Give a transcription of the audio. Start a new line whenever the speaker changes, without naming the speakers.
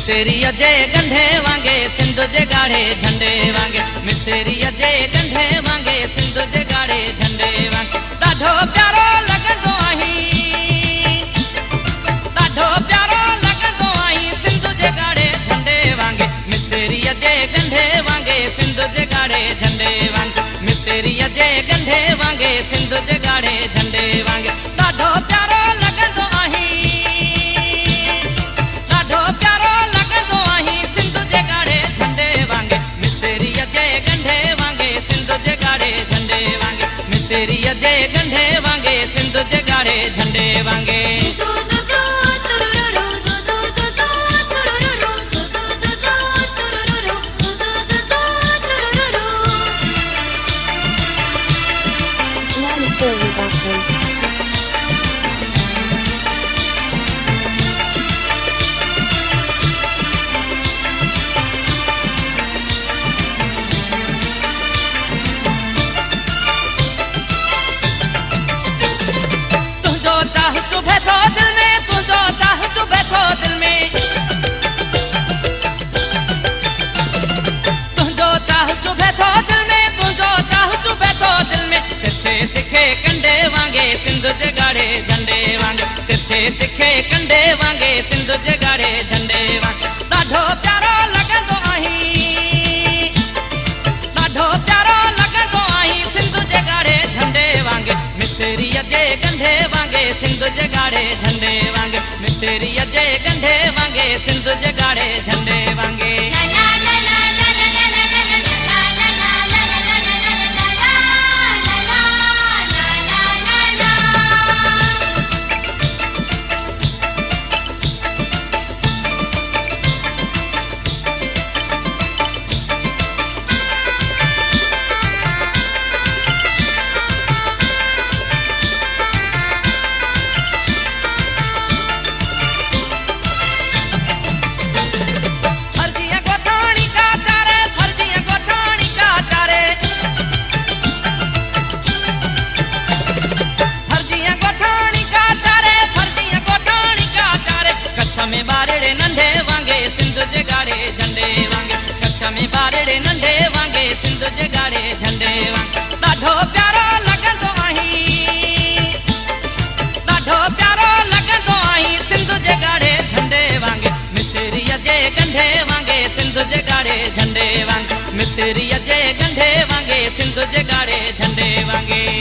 मिसरीअ जे गंढे वांगे सिंध जे गाढ़े झंडे वांगे मिसरीअ जे गंढे वांगे सिंध जे गाढ़े झंडे वांगे ॾाढो प्यारो लॻंदो आहीं ॾाढो प्यारो लॻंदो आहीं सिंध जे गाढ़े झंडे वांगे मिसरीअ जे गंढे वांगे सिंध जे गाढ़े झंडे वांगे मिसरीअ जे गंढे वांगे सिंध जे गाढ़े झंडे वांगे ॾाढो प्यारो लॻंदो आहीं ॾाढो प्यारो लॻंदो आहीं सिंध जे गाढ़े झंडे वांगे मिसरीअ जे गंढे वांगे सिंध जे गाढ़े झंडे वांगे मिसरीअ जे गंढे वांगे सिंध जे गाढ़े झंडे वांगे कंडे वांगे सिंध जे गाढ़े झंडे वांगे तिरछे तिखे कंडे वांगे सिंध जे गाढ़े झंडे वांगे ॾाढो प्यारो लॻंदो आहीं ॾाढो प्यारो लॻंदो आहीं सिंध जे गाढ़े झंडे वांगे मिसरीअ जे गंढे वांगे सिंध जे गाढ़े झंडे वांगे मिसरीअ जे गंढे वांगे सिंध जे गाढ़े झंडे वांगे में बारड़े नंढे वांगे सिंध जे गाढ़े झंडे वांगे कच्छ में बारड़े नंढे वांगे सिंध जे गाढ़े झंडे वांगे ॾाढो प्यारो लॻंदो आहीं ॾाढो प्यारो लॻंदो आहीं सिंध जे गाढ़े झंडे वांगे मिसरीअ जे गंढे वांगे सिंध जे गाढ़े झंडे वांगे मिसरीअ जे गंढे वांगे सिंध जे गाढ़े झंडे वांगे